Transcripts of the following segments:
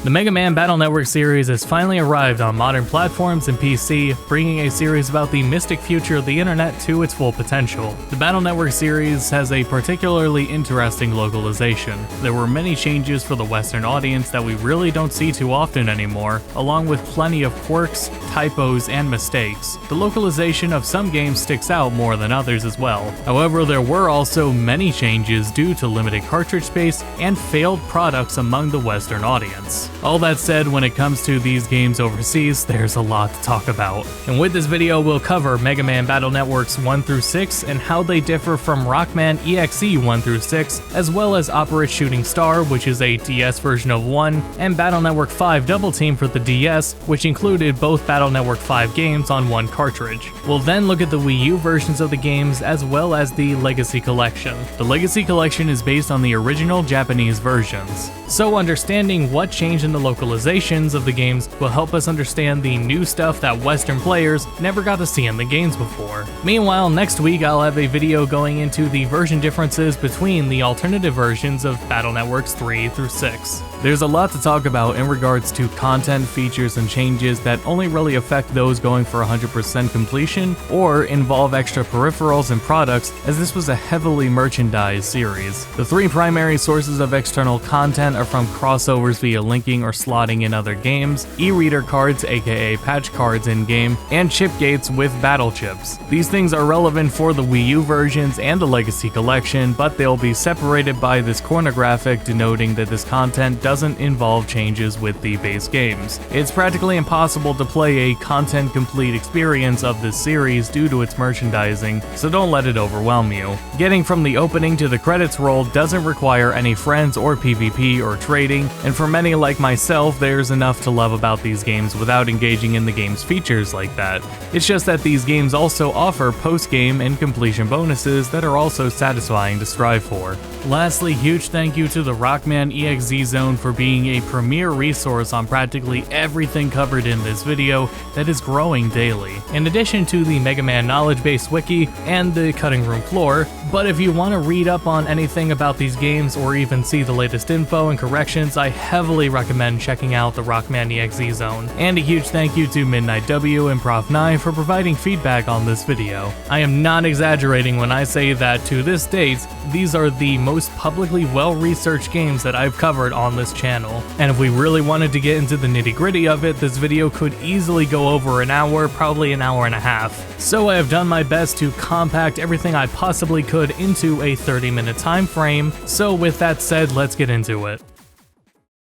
The Mega Man Battle Network series has finally arrived on modern platforms and PC, bringing a series about the mystic future of the internet to its full potential. The Battle Network series has a particularly interesting localization. There were many changes for the Western audience that we really don't see too often anymore, along with plenty of quirks, typos, and mistakes. The localization of some games sticks out more than others as well. However, there were also many changes due to limited cartridge space and failed products among the Western audience. All that said, when it comes to these games overseas, there's a lot to talk about. And with this video, we'll cover Mega Man Battle Networks 1 through 6 and how they differ from Rockman EXE 1 through 6, as well as Operate Shooting Star, which is a DS version of 1, and Battle Network 5 Double Team for the DS, which included both Battle Network 5 games on one cartridge. We'll then look at the Wii U versions of the games as well as the Legacy Collection. The Legacy Collection is based on the original Japanese versions, so understanding what changed in the localizations of the games will help us understand the new stuff that Western players never got to see in the games before. Meanwhile, next week I'll have a video going into the version differences between the alternative versions of Battle Networks 3 through 6. There's a lot to talk about in regards to content, features, and changes that only really affect those going for 100% completion or involve extra peripherals and products, as this was a heavily merchandised series. The three primary sources of external content are from crossovers via linking or slotting in other games, e-reader cards aka patch cards in-game, and chip gates with battle chips. These things are relevant for the Wii U versions and the Legacy Collection, but they'll be separated by this corner graphic denoting that this content doesn't involve changes with the base games. It's practically impossible to play a content-complete experience of this series due to its merchandising, so don't let it overwhelm you. Getting from the opening to the credits roll doesn't require any friends or PvP or trading, and for many like myself, there's enough to love about these games without engaging in the game's features like that. It's just that these games also offer post-game and completion bonuses that are also satisfying to strive for. Lastly, huge thank you to the Rockman EXE Zone for being a premier resource on practically everything covered in this video that is growing daily, in addition to the Mega Man Knowledge Base Wiki and the Cutting Room Floor. But if you want to read up on anything about these games or even see the latest info and corrections, I heavily recommend checking out the Rockman EXE Zone. And a huge thank you to Midnight W and Prof9 for providing feedback on this video. I am not exaggerating when I say that to this date, these are the most publicly well-researched games that I've covered on this channel. And if we really wanted to get into the nitty-gritty of it, this video could easily go over an hour, probably an hour and a half. So I have done my best to compact everything I possibly could into a 30-minute time frame. So with that said, let's get into it.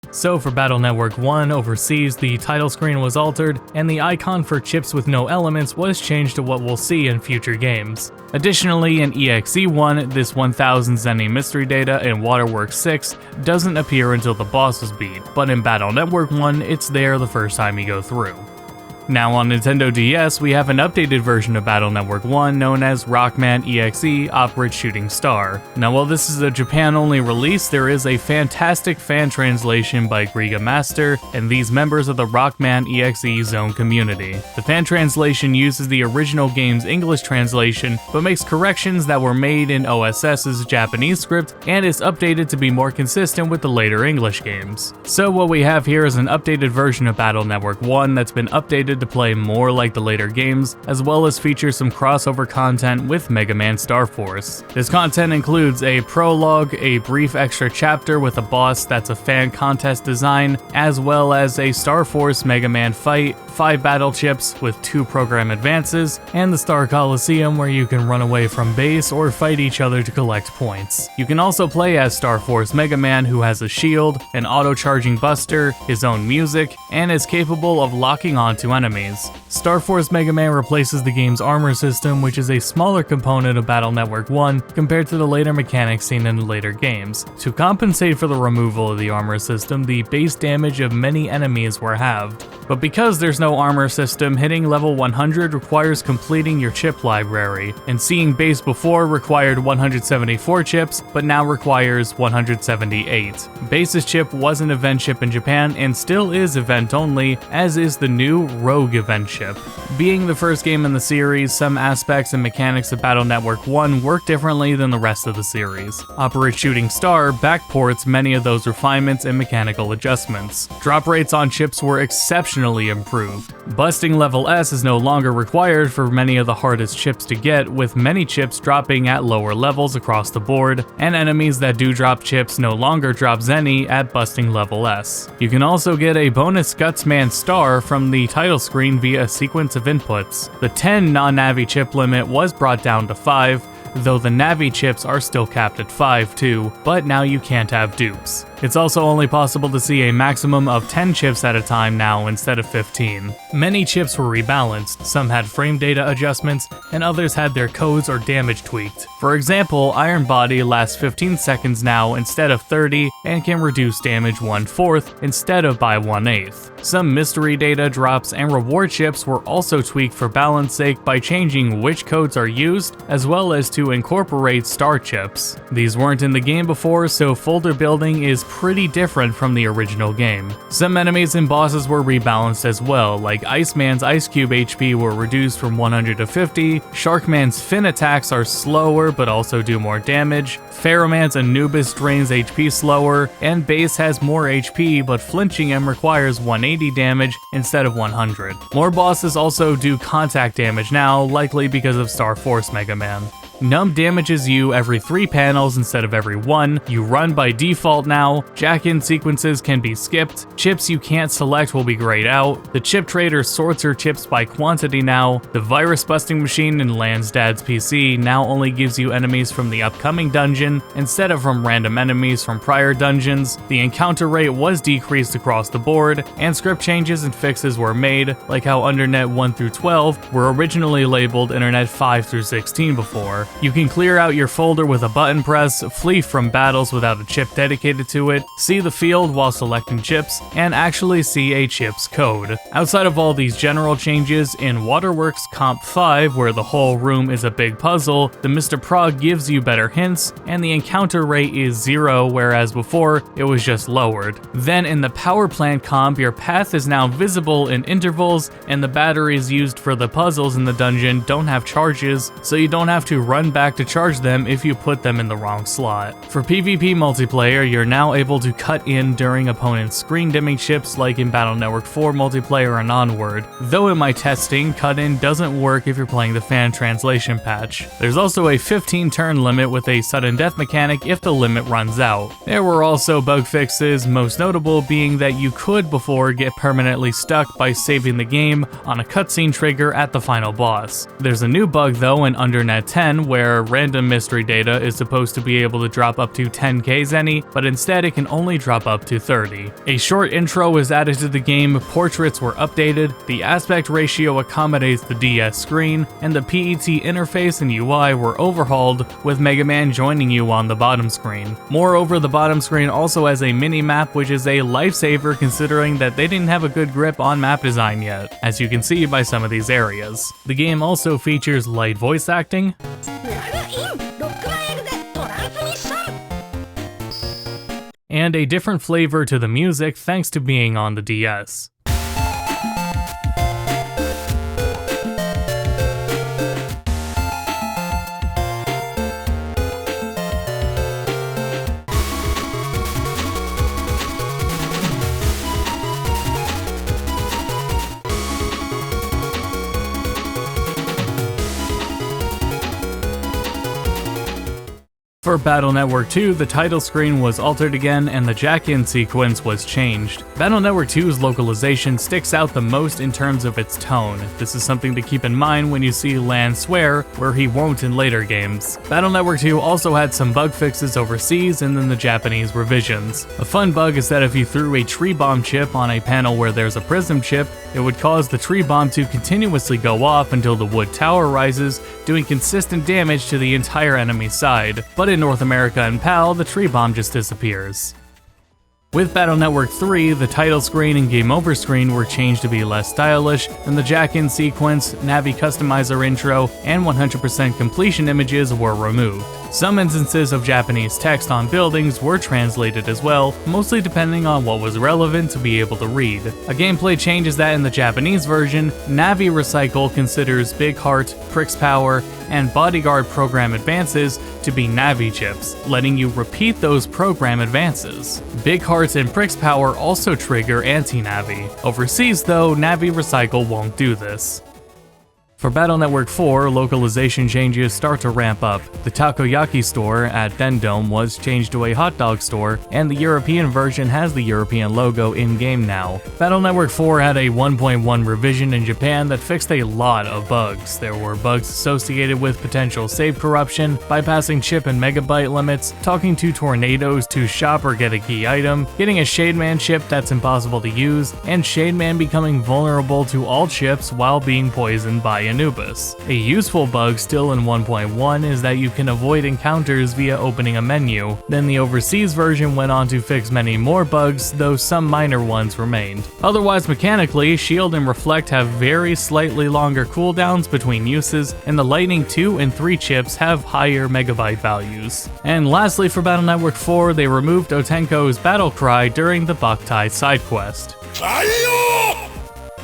So for Battle Network 1 overseas, the title screen was altered, and the icon for chips with no elements was changed to what we'll see in future games. Additionally, in EXE 1, this 1000 Zenny mystery data in Waterworks 6 doesn't appear until the boss is beat, but in Battle Network 1, it's there the first time you go through. Now on Nintendo DS, we have an updated version of Battle Network 1 known as Rockman EXE Operate Shooting Star. Now while this is a Japan-only release, there is a fantastic fan translation by Griga Master and these members of the Rockman EXE Zone community. The fan translation uses the original game's English translation, but makes corrections that were made in OSS's Japanese script and is updated to be more consistent with the later English games. So what we have here is an updated version of Battle Network 1 that's been updated to play more like the later games, as well as feature some crossover content with Mega Man Star Force. This content includes a prologue, a brief extra chapter with a boss that's a fan contest design, as well as a Star Force Mega Man fight, 5 battle chips with 2 program advances, and the Star Coliseum where you can run away from base or fight each other to collect points. You can also play as Star Force Mega Man, who has a shield, an auto-charging buster, his own music, and is capable of locking onto enemies. Star Force Mega Man replaces the game's armor system, which is a smaller component of Battle Network 1 compared to the later mechanics seen in the later games. To compensate for the removal of the armor system, the base damage of many enemies were halved. But because there's no no armor system, hitting level 100 requires completing your chip library, and seeing base before required 174 chips, but now requires 178. Base's chip was an event chip in Japan and still is event only, as is the new Rogue event chip. Being the first game in the series, some aspects and mechanics of Battle Network 1 work differently than the rest of the series. Operate Shooting Star backports many of those refinements and mechanical adjustments. Drop rates on chips were exceptionally improved. Busting level S is no longer required for many of the hardest chips to get, with many chips dropping at lower levels across the board, and enemies that do drop chips no longer drop Zenny at busting level S. You can also get a bonus Gutsman star from the title screen via a sequence of inputs. The 10 non-Navi chip limit was brought down to 5, though the Navi chips are still capped at 5 too, but now you can't have dupes. It's also only possible to see a maximum of 10 chips at a time now instead of 15. Many chips were rebalanced, some had frame data adjustments, and others had their codes or damage tweaked. For example, Iron Body lasts 15 seconds now instead of 30, and can reduce damage 1/4 instead of by 1/8. Some mystery data drops and reward chips were also tweaked for balance sake by changing which codes are used, as well as to incorporate star chips. These weren't in the game before, so folder building is pretty different from the original game. Some enemies and bosses were rebalanced as well, like Iceman's Ice Cube HP were reduced from 100 to 50, Sharkman's fin attacks are slower but also do more damage, Pharaohman's Anubis drains HP slower, and Base has more HP but flinching him requires 180 damage instead of 100. More bosses also do contact damage now, likely because of Star Force Mega Man. Numb damages you every 3 panels instead of every 1, you run by default now, jack-in sequences can be skipped, chips you can't select will be grayed out, the chip trader sorts your chips by quantity now, the virus busting machine in Lan's dad's PC now only gives you enemies from the upcoming dungeon instead of from random enemies from prior dungeons, the encounter rate was decreased across the board, and script changes and fixes were made, like how Undernet 1 through 12 were originally labeled Internet 5 through 16 before. You can clear out your folder with a button press, flee from battles without a chip dedicated to it, see the field while selecting chips, and actually see a chip's code. Outside of all these general changes, in Waterworks Comp 5, where the whole room is a big puzzle, the Mr. Prog gives you better hints, and the encounter rate is 0, whereas before, it was just lowered. Then in the Power Plant Comp, your path is now visible in intervals, and the batteries used for the puzzles in the dungeon don't have charges, so you don't have to run back to charge them if you put them in the wrong slot. For PvP multiplayer, you're now able to cut in during opponents' screen dimming chips like in Battle Network 4 multiplayer and onward, though in my testing, cut in doesn't work if you're playing the fan translation patch. There's also a 15 turn limit with a sudden death mechanic if the limit runs out. There were also bug fixes, most notable being that you could before get permanently stuck by saving the game on a cutscene trigger at the final boss. There's a new bug though in Undernet 10 where random mystery data is supposed to be able to drop up to 10k Zenny, but instead it can only drop up to 30. A short intro was added to the game, portraits were updated, the aspect ratio accommodates the DS screen, and the PET interface and UI were overhauled, with Mega Man joining you on the bottom screen. Moreover, the bottom screen also has a mini-map, which is a lifesaver considering that they didn't have a good grip on map design yet, as you can see by some of these areas. The game also features light voice acting, and a different flavor to the music thanks to being on the DS. For Battle Network 2, the title screen was altered again and the jack-in sequence was changed. Battle Network 2's localization sticks out the most in terms of its tone. This is something to keep in mind when you see Lan swear, where he won't in later games. Battle Network 2 also had some bug fixes overseas and then the Japanese revisions. A fun bug is that if you threw a tree bomb chip on a panel where there's a prism chip, it would cause the tree bomb to continuously go off until the wood tower rises, doing consistent damage to the entire enemy side. But in North America and PAL, the tree bomb just disappears. With Battle Network 3, the title screen and game over screen were changed to be less stylish, and the jack-in sequence, Navi customizer intro, and 100% completion images were removed. Some instances of Japanese text on buildings were translated as well, mostly depending on what was relevant to be able to read. A gameplay change is that in the Japanese version, Navi Recycle considers Big Heart, Prix Power, and Bodyguard program advances to be Navi chips, letting you repeat those program advances. Big Heart and Prix Power also trigger anti-Navi. Overseas though, Navi Recycle won't do this. For Battle Network 4, localization changes start to ramp up. The takoyaki store at Dendome was changed to a hot dog store, and the European version has the European logo in-game now. Battle Network 4 had a 1.1 revision in Japan that fixed a lot of bugs. There were bugs associated with potential save corruption, bypassing chip and megabyte limits, talking to tornadoes to shop or get a key item, getting a Shademan chip that's impossible to use, and Shademan becoming vulnerable to all chips while being poisoned by Anubis. A useful bug still in 1.1 is that you can avoid encounters via opening a menu. Then the overseas version went on to fix many more bugs, though some minor ones remained. Otherwise, mechanically, Shield and Reflect have very slightly longer cooldowns between uses, and the Lightning 2 and 3 chips have higher megabyte values. And lastly, for Battle Network 4, they removed Otenko's battle cry during the Boktai side quest.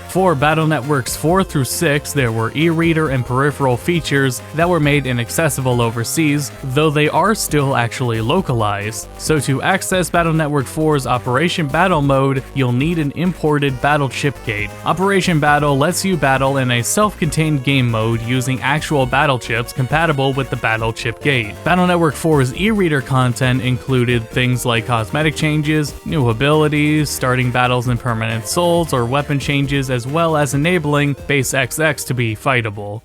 For Battle Networks 4 through 6, there were e-reader and peripheral features that were made inaccessible overseas, though they are still actually localized. So to access Battle Network 4's Operation Battle mode, you'll need an imported battle chip gate. Operation Battle lets you battle in a self-contained game mode using actual battle chips compatible with the battle chip gate. Battle Network 4's e-reader content included things like cosmetic changes, new abilities, starting battles in permanent souls, or weapon changes, as well as enabling base XX to be fightable.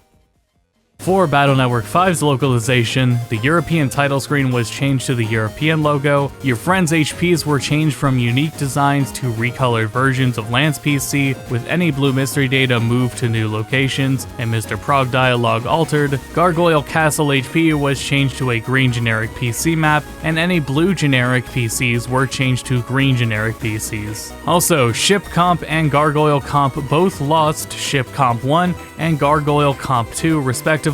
For Battle Network 5's localization, the European title screen was changed to the European logo, your friend's HPs were changed from unique designs to recolored versions of Lance PC, with any blue mystery data moved to new locations, and Mr. Prague dialogue altered. Gargoyle Castle HP was changed to a green generic PC map, and any blue generic PCs were changed to green generic PCs. Also, Ship Comp and Gargoyle Comp both lost Ship Comp 1 and Gargoyle Comp 2 respectively,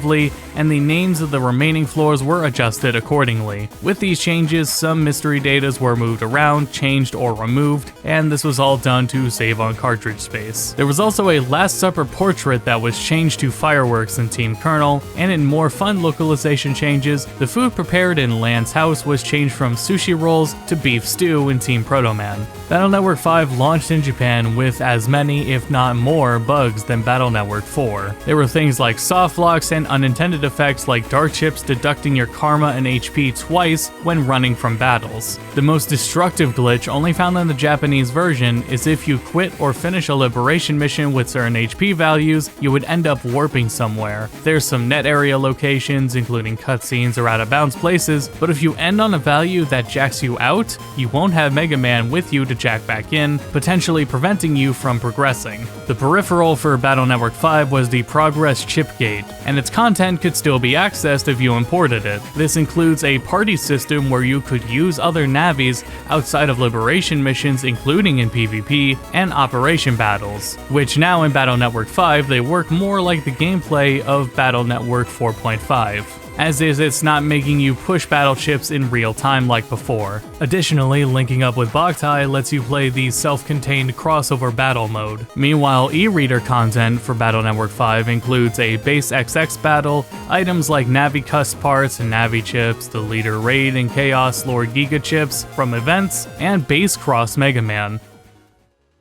and the names of the remaining floors were adjusted accordingly. With these changes, some mystery datas were moved around, changed, or removed, and this was all done to save on cartridge space. There was also a Last Supper portrait that was changed to Fireworks in Team Colonel, and in more fun localization changes, the food prepared in Lan's house was changed from sushi rolls to beef stew in Team Protoman. Battle Network 5 launched in Japan with as many, if not more, bugs than Battle Network 4. There were things like soft locks and unintended effects like dart chips deducting your karma and HP twice when running from battles. The most destructive glitch only found in the Japanese version is if you quit or finish a liberation mission with certain HP values, you would end up warping somewhere. There's some net area locations, including cutscenes or out of bounds places, but if you end on a value that jacks you out, you won't have Mega Man with you to jack back in, potentially preventing you from progressing. The peripheral for Battle Network 5 was the Progress Chip Gate, and its content could still be accessed if you imported it. This includes a party system where you could use other Navis outside of liberation missions, including in PvP, and operation battles, which now in Battle Network 5 they work more like the gameplay of Battle Network 4.5. As is, it's not making you push battle chips in real time like before. Additionally, linking up with Boktai lets you play the self-contained crossover battle mode. Meanwhile, e-reader content for Battle Network 5 includes a base XX battle, items like Navi Cust parts and Navi chips, the Leader Raid and Chaos Lord Giga chips from events, and base cross Mega Man.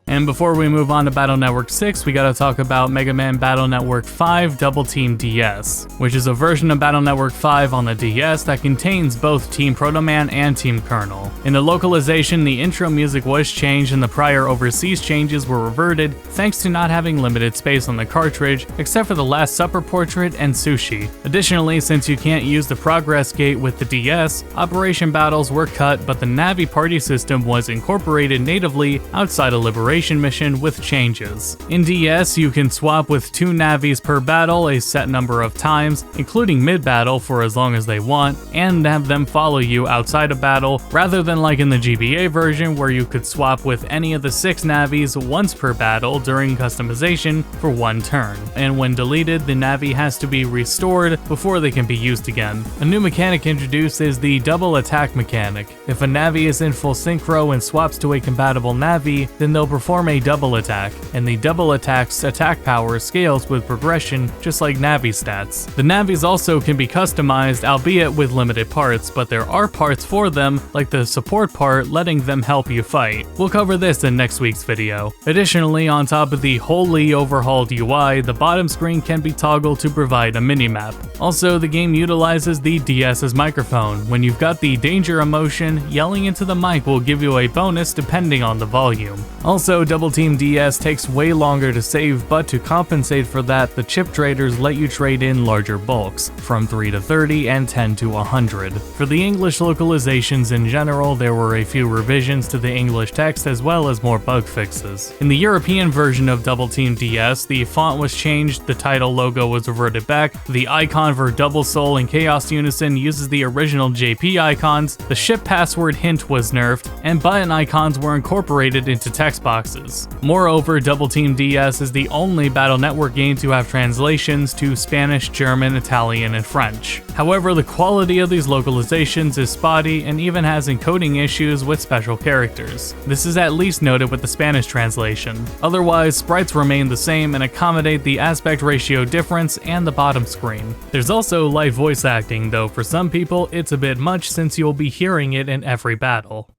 And before we move on to Battle Network 6, we gotta talk about Mega Man Battle Network 5 Double Team DS, which is a version of Battle Network 5 on the DS that contains both Team Proto Man and Team Colonel. In the localization, the intro music was changed and the prior overseas changes were reverted thanks to not having limited space on the cartridge, except for the Last Supper portrait and Sushi. Additionally, since you can't use the Progress Gate with the DS, Operation Battles were cut, but the Navi party system was incorporated natively outside of Liberation liberation mission with changes. In DS, you can swap with 2 navies per battle a set number of times, including mid-battle for as long as they want, and have them follow you outside of battle, rather than like in the GBA version where you could swap with any of the 6 navies once per battle during customization for 1 turn, and when deleted, the navi has to be restored before they can be used again. A new mechanic introduced is the double attack mechanic. If a navi is in full synchro and swaps to a compatible navi, then they'll perform a double attack, and the double attack's attack power scales with progression just like navi stats. The navis also can be customized, albeit with limited parts, but there are parts for them, like the support part letting them help you fight. We'll cover this in next week's video. Additionally, on top of the wholly overhauled UI, the bottom screen can be toggled to provide a minimap. Also, the game utilizes the DS's microphone. When you've got the danger emotion, yelling into the mic will give you a bonus depending on the volume. Also, Double Team DS takes way longer to save, but to compensate for that, the chip traders let you trade in larger bulks, from 3 to 30 and 10 to 100. For the English localizations in general, there were a few revisions to the English text as well as more bug fixes. In the European version of Double Team DS, the font was changed, the title logo was reverted back, the icon for Double Soul and Chaos Unison uses the original JP icons, the ship password hint was nerfed, and button icons were incorporated into text boxes. Moreover, Double Team DS is the only Battle Network game to have translations to Spanish, German, Italian, and French. However, the quality of these localizations is spotty and even has encoding issues with special characters. This is at least noted with the Spanish translation. Otherwise, sprites remain the same and accommodate the aspect ratio difference and the bottom screen. There's also live voice acting, though for some people it's a bit much since you'll be hearing it in every battle.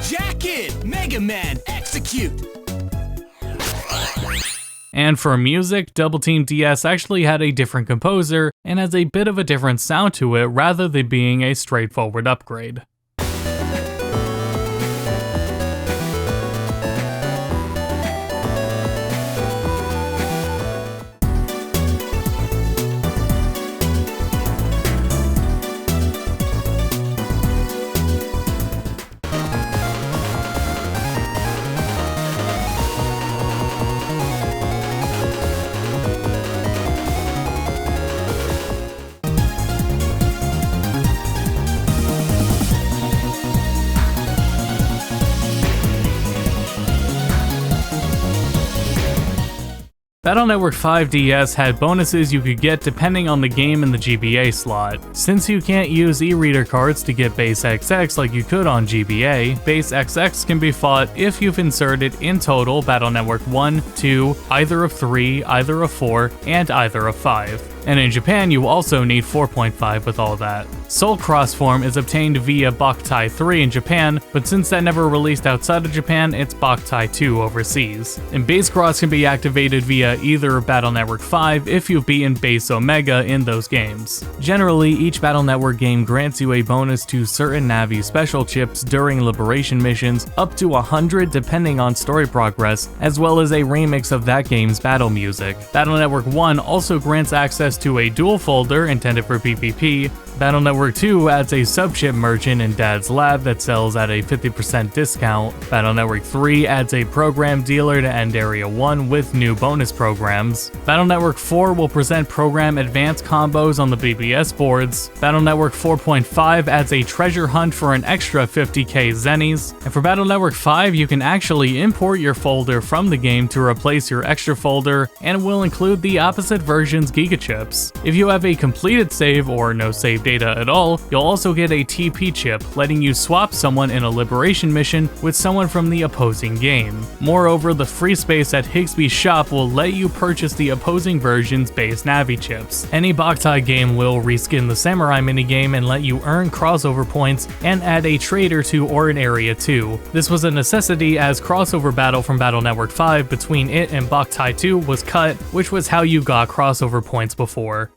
Jack in! Mega Man, execute! And for music, Double Team DS actually had a different composer and has a bit of a different sound to it rather than being a straightforward upgrade. Battle Network 5 DS had bonuses you could get depending on the game in the GBA slot. Since you can't use e-reader cards to get base XX like you could on GBA, base XX can be fought if you've inserted in total Battle Network 1, 2, either of 3, either of 4, and either of 5. And in Japan, you also need 4.5 with all that. Soul Cross form is obtained via Boktai 3 in Japan, but since that never released outside of Japan, it's Boktai 2 overseas. And Base Cross can be activated via either Battle Network 5 if you've beaten Base Omega in those games. Generally, each Battle Network game grants you a bonus to certain Navi special chips during liberation missions, up to 100 depending on story progress, as well as a remix of that game's battle music. Battle Network 1 also grants access to a dual folder intended for PvP. Battle Network 2 adds a subchip merchant in Dad's Lab that sells at a 50% discount. Battle Network 3 adds a program dealer to end Area 1 with new bonus programs. Battle Network 4 will present program advanced combos on the BBS boards. Battle Network 4.5 adds a treasure hunt for an extra 50k zennies. And for Battle Network 5, you can actually import your folder from the game to replace your extra folder, and will include the opposite version's gigachips. If you have a completed save or no save data at all, you'll also get a TP chip, letting you swap someone in a liberation mission with someone from the opposing game. Moreover, the free space at Higsby's shop will let you purchase the opposing version's base Navi chips. Any Boktai game will reskin the Samurai minigame and let you earn crossover points and add a trader to Orin Area 2. This was a necessity as crossover battle from Battle Network 5 between it and Boktai 2 was cut, which was how you got crossover points before.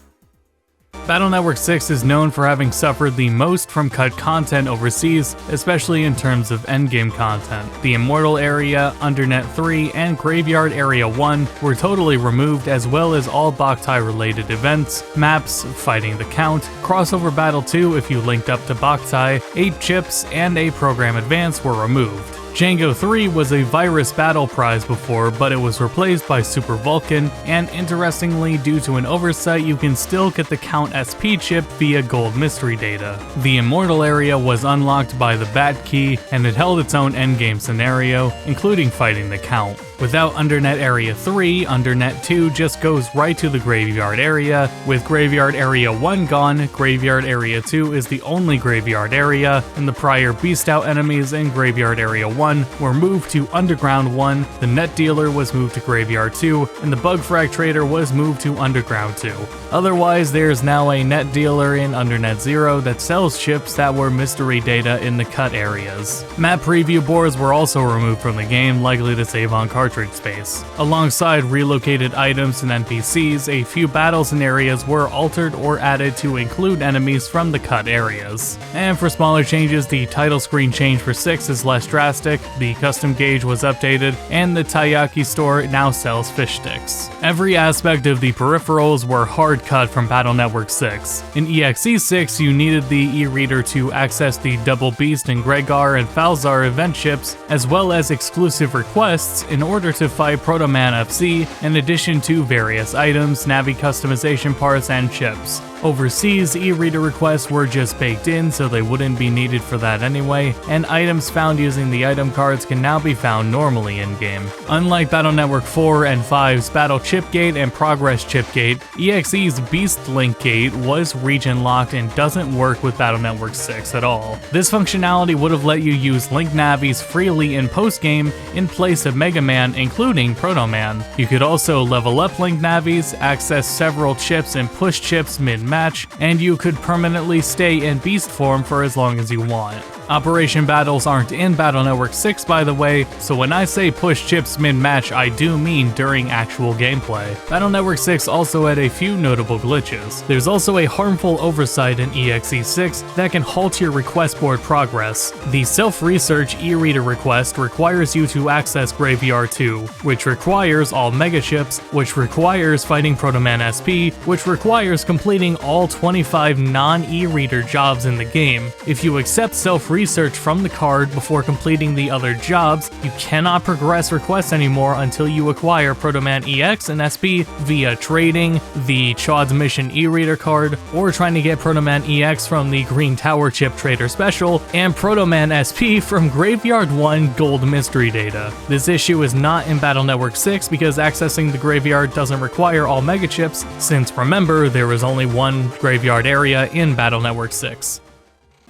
Battle Network 6 is known for having suffered the most from cut content overseas, especially in terms of endgame content. The Immortal Area, Undernet 3, and Graveyard Area 1 were totally removed, as well as all Boktai related events, maps, Fighting the Count, Crossover Battle 2 if you linked up to Boktai, 8 chips, and a Program Advance were removed. Django 3 was a virus battle prize before, but it was replaced by Super Vulcan, and interestingly, due to an oversight, you can still get the Count SP chip via gold mystery data. The Immortal Area was unlocked by the Bat Key, and it held its own endgame scenario, including Fighting the Count. Without Undernet Area 3, Undernet 2 just goes right to the Graveyard Area. With Graveyard Area 1 gone, Graveyard Area 2 is the only Graveyard Area, and the prior Beast Out enemies in Graveyard Area 1 were moved to Underground 1, the Net Dealer was moved to Graveyard 2, and the Bug Frag Trader was moved to Underground 2. Otherwise, there's now a Net Dealer in Undernet 0 that sells chips that were mystery data in the cut areas. Map preview boards were also removed from the game, likely to save on cartridge space. Alongside relocated items and NPCs, a few battles and areas were altered or added to include enemies from the cut areas. And for smaller changes, the title screen change for 6 is less drastic, the custom gauge was updated, and the Taiyaki store now sells fish sticks. Every aspect of the peripherals were hard cut from Battle Network 6. In EXE 6, you needed the e-reader to access the Double Beast and Gregar and Falzar event chips, as well as exclusive requests in order to fight Proto Man FC, in addition to various items, Navi customization parts, and chips. Overseas, e-reader requests were just baked in, so they wouldn't be needed for that anyway, and items found using the item cards can now be found normally in-game. Unlike Battle Network 4 and 5's Battle Chip Gate and Progress Chip Gate, EXE's Beast Link Gate was region locked and doesn't work with Battle Network 6 at all. This functionality would have let you use Link Navis freely in post-game in place of Mega Man, including Proto Man. You could also level up Link Navis, access several chips, and push chips mid-match, and you could permanently stay in beast form for as long as you want. Operation battles aren't in Battle Network 6, by the way, so when I say push chips mid-match, I do mean during actual gameplay. Battle Network 6 also had a few notable glitches. There's also a harmful oversight in EXE 6 that can halt your request board progress. The self-research e-reader request requires you to access Graveyard 2, which requires all Mega Chips, which requires fighting Proto Man SP, which requires completing all 25 non-e-reader jobs in the game. If you accept self-research from the card before completing the other jobs, you cannot progress requests anymore until you acquire Proto Man EX and SP via trading, the Chaud's Mission e-reader card, or trying to get Proto Man EX from the Green Tower Chip Trader Special, and Proto Man SP from Graveyard 1 Gold Mystery Data. This issue is not in Battle Network 6 because accessing the Graveyard doesn't require all Mega Chips, since remember, there was only one Graveyard area in Battle Network 6.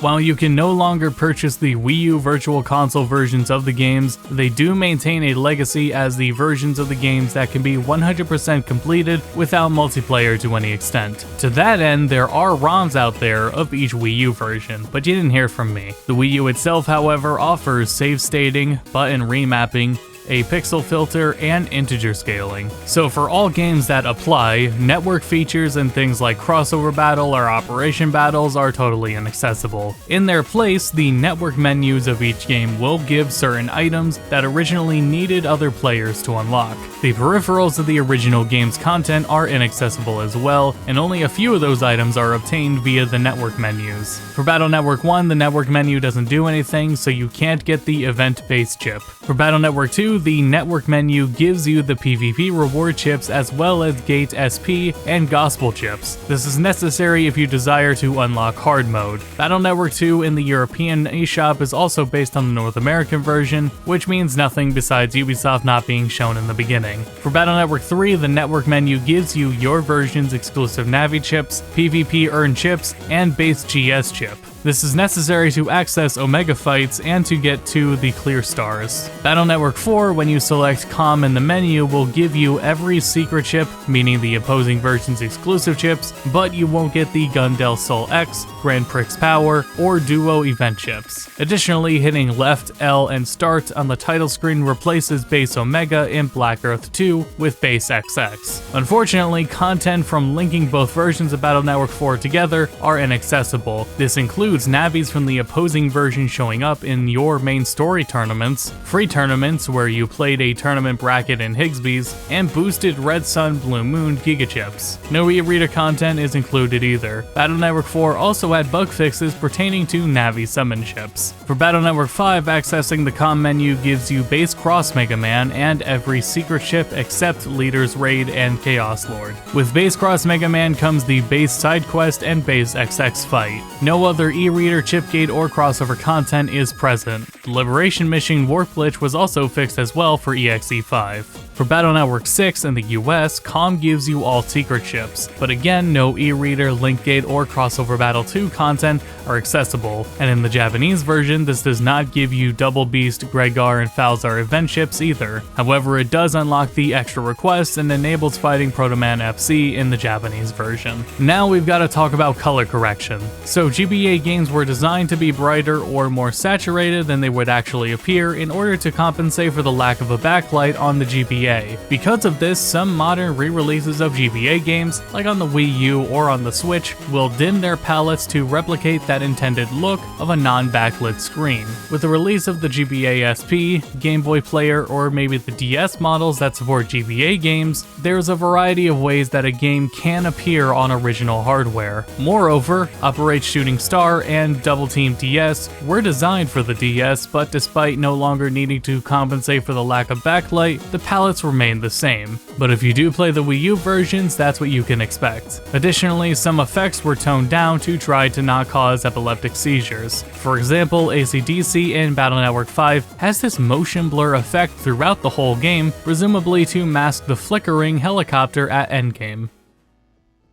While you can no longer purchase the Wii U Virtual Console versions of the games, they do maintain a legacy as the versions of the games that can be 100% completed without multiplayer to any extent. To that end, there are ROMs out there of each Wii U version, but you didn't hear from me. The Wii U itself, however, offers save stating, button remapping, a pixel filter, and integer scaling. So for all games that apply, network features and things like crossover battle or operation battles are totally inaccessible. In their place, the network menus of each game will give certain items that originally needed other players to unlock. The peripherals of the original game's content are inaccessible as well, and only a few of those items are obtained via the network menus. For Battle Network 1, the network menu doesn't do anything, so you can't get the event-based chip. For Battle Network 2, the network menu gives you the PvP reward chips as well as Gate SP and Gospel chips. This is necessary if you desire to unlock hard mode. Battle Network 2 in the European eShop is also based on the North American version, which means nothing besides Ubisoft not being shown in the beginning. For Battle Network 3, the network menu gives you your version's exclusive Navi chips, PvP earn chips, and base GS chip. This is necessary to access Omega fights and to get to the clear stars. Battle Network 4, when you select COM in the menu, will give you every secret chip, meaning the opposing version's exclusive chips, but you won't get the Gun Del Sol X, Grand Prix Power, or Duo event chips. Additionally, hitting left, L, and start on the title screen replaces base Omega in Black Earth 2 with base XX. Unfortunately, content from linking both versions of Battle Network 4 together are inaccessible. This includes navis from the opposing version showing up in your main story tournaments, free tournaments where you played a tournament bracket in Higsby's, and boosted Red Sun Blue Moon gigachips. No e-reader content is included either. Battle Network 4 also had bug fixes pertaining to Navi summon chips. For Battle Network 5, accessing the COM menu gives you base Cross Mega Man and every secret chip except Leader's Raid and Chaos Lord. With base Cross Mega Man comes the base side quest and base XX fight. No other e-reader, chip gate, or crossover content is present. The Liberation Mission Warp Glitch was also fixed as well for EXE5. For Battle Network 6 in the US, COM gives you all secret chips, but again, no e-reader, link gate, or crossover Battle 2 content are accessible, and in the Japanese version, this does not give you Double Beast, Gregar, and Falzar event chips either. However, it does unlock the extra requests and enables fighting Proto Man FC in the Japanese version. Now we've got to talk about color correction. So GBA games were designed to be brighter or more saturated than they would actually appear in order to compensate for the lack of a backlight on the GBA. Because of this, some modern re-releases of GBA games, like on the Wii U or on the Switch, will dim their palettes to replicate that intended look of a non-backlit screen. With the release of the GBA SP, Game Boy Player, or maybe the DS models that support GBA games, there's a variety of ways that a game can appear on original hardware. Moreover, Operate Shooting Star and Double Team DS were designed for the DS, but despite no longer needing to compensate for the lack of backlight, the palettes remain the same. But if you do play the Wii U versions, that's what you can expect. Additionally, some effects were toned down to try to not cause epileptic seizures. For example, AC/DC in Battle Network 5 has this motion blur effect throughout the whole game, presumably to mask the flickering helicopter at endgame.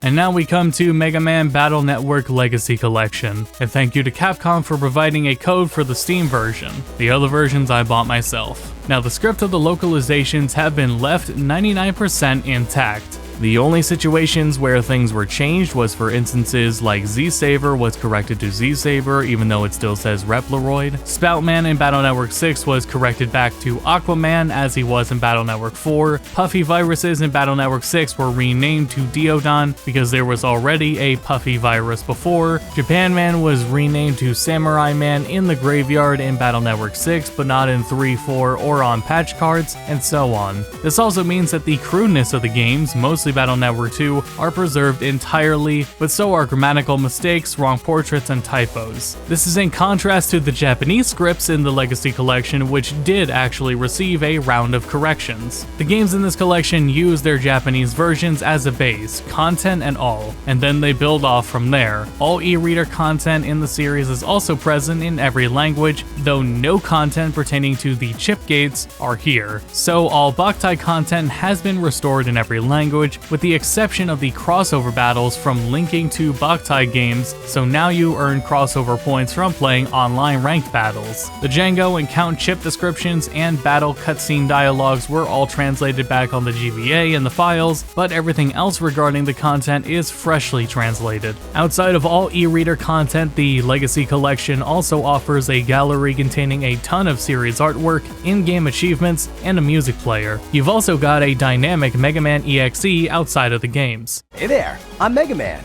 And now we come to Mega Man Battle Network Legacy Collection, and thank you to Capcom for providing a code for the Steam version. The other versions I bought myself. Now the script of the localizations have been left 99% intact. The only situations where things were changed was for instances like Z-Saber was corrected to Z-Saber even though it still says Reploid. Spoutman in Battle Network 6 was corrected back to Aquaman as he was in Battle Network 4. Puffy viruses in Battle Network 6 were renamed to Diodon because there was already a Puffy virus before. Japan Man was renamed to Samurai Man in the Graveyard in Battle Network 6 but not in 3, 4, or on patch cards, and so on. This also means that the crudeness of the games, mostly Battle Network 2, are preserved entirely, but so are grammatical mistakes, wrong portraits, and typos. This is in contrast to the Japanese scripts in the Legacy Collection, which did actually receive a round of corrections. The games in this collection use their Japanese versions as a base, content and all, and then they build off from there. All e-reader content in the series is also present in every language, though no content pertaining to the chip gates are here. So all Boktai content has been restored in every language, with the exception of the crossover battles from linking to Boktai games, so now you earn crossover points from playing online ranked battles. The Django and Count chip descriptions and battle cutscene dialogues were all translated back on the GBA in the files, but everything else regarding the content is freshly translated. Outside of all e-reader content, the Legacy Collection also offers a gallery containing a ton of series artwork, in-game achievements, and a music player. You've also got a dynamic Mega Man EXE outside of the games. Hey there, I'm Mega Man.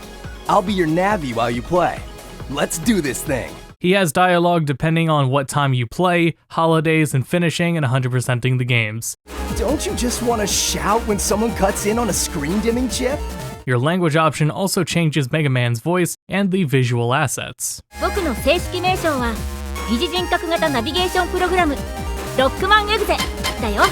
I'll be your Navi while you play. Let's do this thing. He has dialogue depending on what time you play, holidays, and finishing and 100%ing the games. Don't you just want to shout when someone cuts in on a screen dimming chip? Your language option also changes Mega Man's voice and the visual assets. 僕の正式名称は疑似人格型ナビゲーションプログラムロックマンエグゼだよ。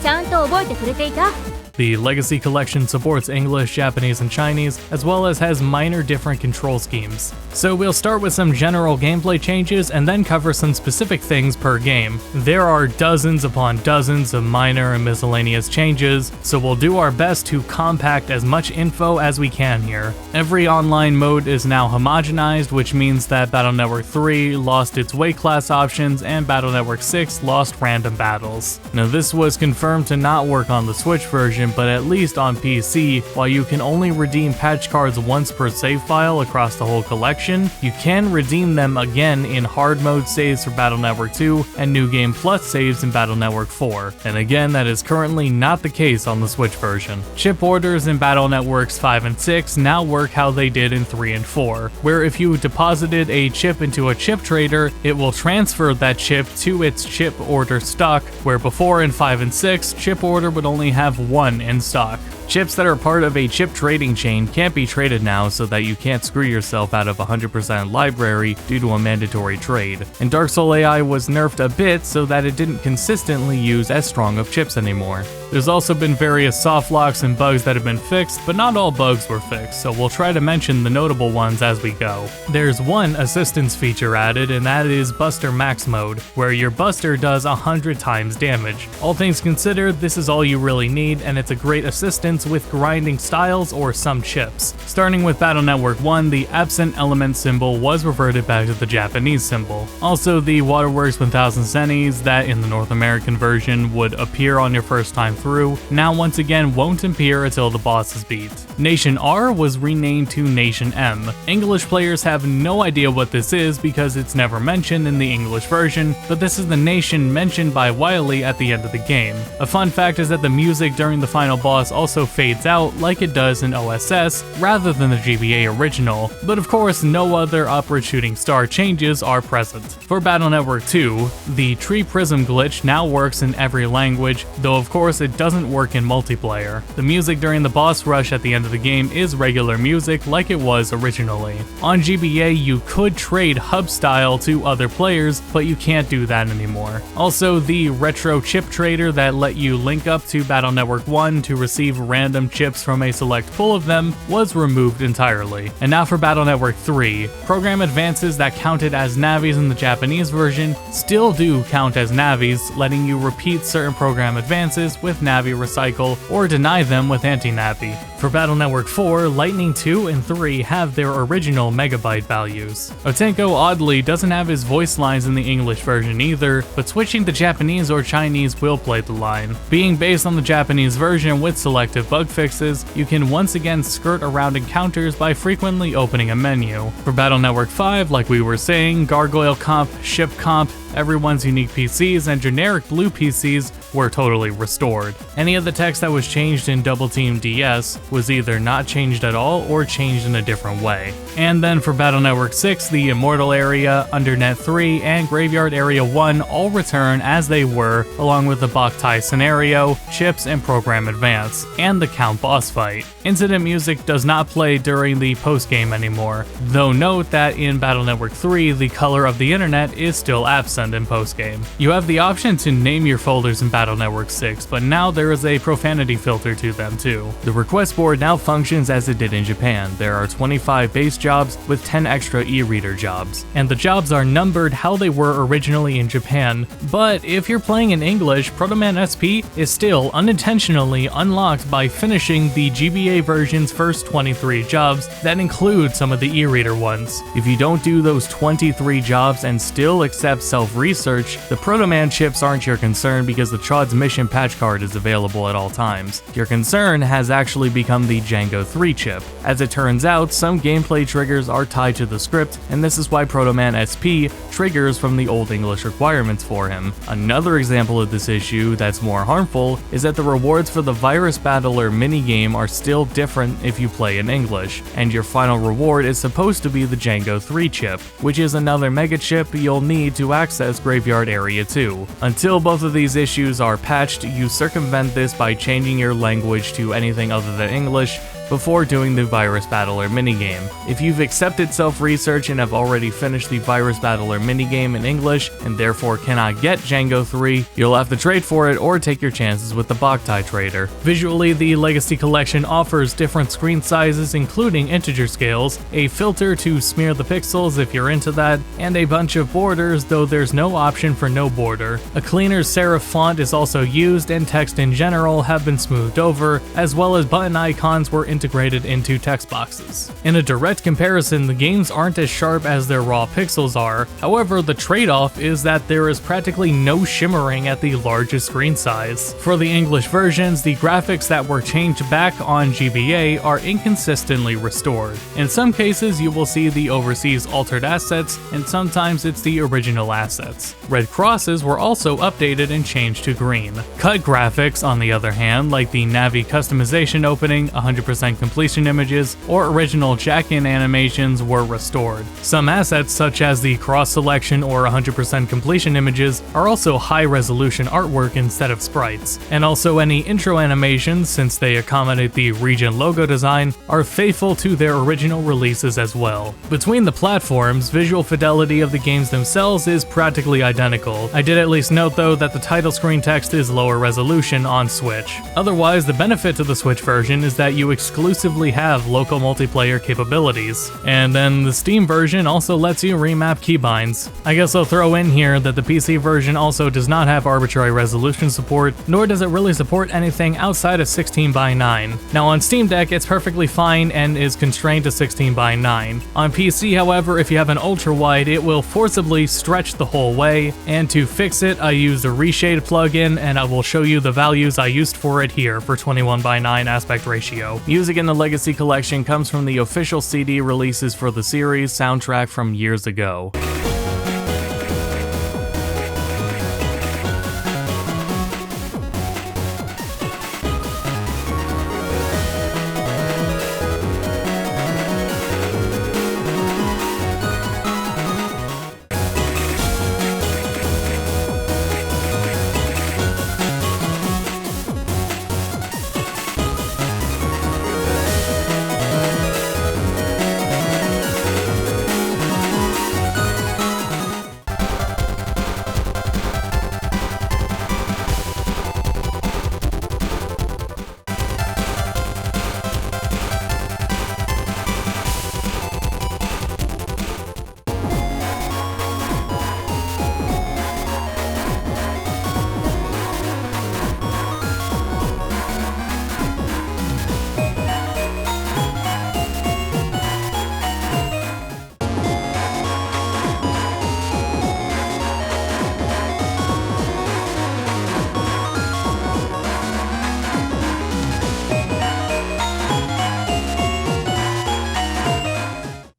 ちゃんと覚えてくれていた？ The Legacy Collection supports English, Japanese, and Chinese, as well as has minor different control schemes. So we'll start with some general gameplay changes and then cover some specific things per game. There are dozens upon dozens of minor and miscellaneous changes, so we'll do our best to compact as much info as we can here. Every online mode is now homogenized, which means that Battle Network 3 lost its weight class options and Battle Network 6 lost random battles. Now this was confirmed to not work on the Switch version, but at least on PC, while you can only redeem patch cards once per save file across the whole collection, you can redeem them again in hard mode saves for Battle Network 2 and New Game Plus saves in Battle Network 4. And again, that is currently not the case on the Switch version. Chip orders in Battle Networks 5 and 6 now work how they did in 3 and 4, where if you deposited a chip into a chip trader, it will transfer that chip to its chip order stock, where before in 5 and 6, chip order would only have one in stock. Chips that are part of a chip trading chain can't be traded now, so that you can't screw yourself out of 100% library due to a mandatory trade. And Dark Soul AI was nerfed a bit so that it didn't consistently use as strong of chips anymore. There's also been various soft locks and bugs that have been fixed, but not all bugs were fixed, so we'll try to mention the notable ones as we go. There's one assistance feature added, and that is Buster Max Mode, where your Buster does 100 times damage. All things considered, this is all you really need, and it's a great assistance with grinding styles or some chips. Starting with Battle Network 1, the absent element symbol was reverted back to the Japanese symbol. Also, the Waterworks 1000 Sennies that in the North American version would appear on your first time through, now once again won't appear until the boss is beat. Nation R was renamed to Nation M. English players have no idea what this is because it's never mentioned in the English version, but this is the nation mentioned by Wily at the end of the game. A fun fact is that the music during the final boss also fades out like it does in OSS rather than the GBA original, but of course no other upward shooting star changes are present. For Battle Network 2, the tree prism glitch now works in every language, though of course it doesn't work in multiplayer. The music during the boss rush at the end of the game is regular music like it was originally. On GBA you could trade hub style to other players, but you can't do that anymore. Also, the retro chip trader that let you link up to Battle Network 1 to receive random chips from a select pool of them was removed entirely. And now for Battle Network 3, program advances that counted as navis in the Japanese version still do count as navis, letting you repeat certain program advances with Navi Recycle or deny them with Anti-Navi. For Battle Network 4, Lightning 2 and 3 have their original megabyte values. Otenko oddly doesn't have his voice lines in the English version either, but switching to Japanese or Chinese will play the line. Being based on the Japanese version with selective bug fixes, you can once again skirt around encounters by frequently opening a menu. For Battle Network 5, like we were saying, Gargoyle Comp, Ship Comp, everyone's unique PCs, and generic blue PCs were totally restored. Any of the text that was changed in Double Team DS was either not changed at all or changed in a different way. And then for Battle Network 6, the Immortal Area, Undernet 3, and Graveyard Area 1 all return as they were, along with the Boktai scenario, chips, and program advance, and the Count boss fight. Incident music does not play during the post-game anymore, though note that in Battle Network 3, the color of the internet is still absent in post-game. You have the option to name your folders in Battle Network 6, but now there is a profanity filter to them too. The request board now functions as it did in Japan. There are 25 base jobs with 10 extra e-reader jobs, and the jobs are numbered how they were originally in Japan, but if you're playing in English, Proto Man SP is still unintentionally unlocked by finishing the GBA version's first 23 jobs that include some of the e-reader ones. If you don't do those 23 jobs and still accept self-research, the Proto Man chips aren't your concern because the Chaud's mission patch card is available at all times. Your concern has actually become the Django 3 chip. As it turns out, some gameplay triggers are tied to the script, and this is why Proto Man SP triggers from the Old English requirements for him. Another example of this issue that's more harmful is that the rewards for the Virus Battler minigame are still different if you play in English, and your final reward is supposed to be the Django 3 chip, which is another mega chip you'll need to access Graveyard Area 2. Until both of these issues are patched, you circumvent this by changing your language to anything other than English, before doing the Virus Battler minigame. If you've accepted self-research and have already finished the Virus Battler minigame in English and therefore cannot get Django 3, you'll have to trade for it or take your chances with the Boktai trader. Visually, the Legacy Collection offers different screen sizes including integer scales, a filter to smear the pixels if you're into that, and a bunch of borders, though there's no option for no border. A cleaner serif font is also used, and text in general have been smoothed over, as well as button icons were integrated into text boxes. In a direct comparison, the games aren't as sharp as their raw pixels are. However, the trade-off is that there is practically no shimmering at the largest screen size. For the English versions, the graphics that were changed back on GBA are inconsistently restored. In some cases, you will see the overseas altered assets, and sometimes it's the original assets. Red crosses were also updated and changed to green. Cut graphics, on the other hand, like the Navi customization opening, 100% completion images, or original jack-in animations were restored. Some assets, such as the cross selection or 100% completion images, are also high-resolution artwork instead of sprites. And also any intro animations, since they accommodate the region logo design, are faithful to their original releases as well. Between the platforms, visual fidelity of the games themselves is practically identical. I did at least note though that the title screen text is lower resolution on Switch. Otherwise, the benefit to the Switch version is that you exclusively have local multiplayer capabilities. And then the Steam version also lets you remap keybinds. I guess I'll throw in here that the PC version also does not have arbitrary resolution support, nor does it really support anything outside of 16:9. Now on Steam Deck it's perfectly fine and is constrained to 16:9. On PC, however, if you have an ultra-wide, it will forcibly stretch the whole way, and to fix it I used a reshade plugin, and I will show you the values I used for it here for 21:9 aspect ratio. Music in the Legacy Collection comes from the official CD releases for the series soundtrack from years ago.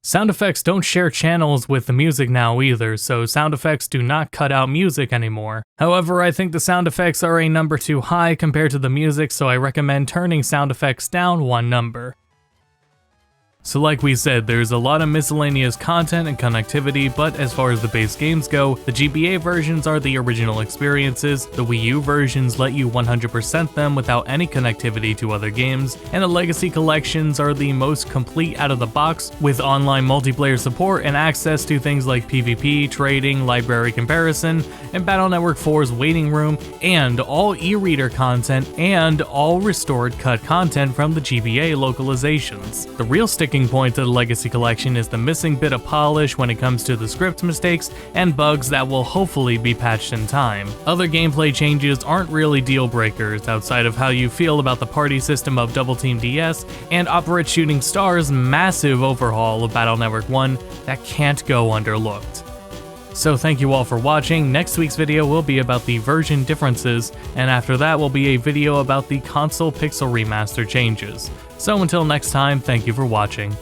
Sound effects don't share channels with the music now either, so sound effects do not cut out music anymore. However, I think the sound effects are a number too high compared to the music, so I recommend turning sound effects down one number. So like we said, there's a lot of miscellaneous content and connectivity, but as far as the base games go, the GBA versions are the original experiences, the Wii U versions let you 100% them without any connectivity to other games, and the Legacy Collections are the most complete out of the box, with online multiplayer support and access to things like PvP, trading, library comparison, and Battle Network 4's waiting room, and all e-reader content, and all restored cut content from the GBA localizations. The real sticking point to the Legacy Collection is the missing bit of polish when it comes to the script mistakes and bugs that will hopefully be patched in time. Other gameplay changes aren't really deal breakers outside of how you feel about the party system of Double Team DS and Operate Shooting Star's massive overhaul of Battle Network 1 that can't go underlooked. So thank you all for watching. Next week's video will be about the version differences, and after that will be a video about the console pixel remaster changes. So until next time, thank you for watching.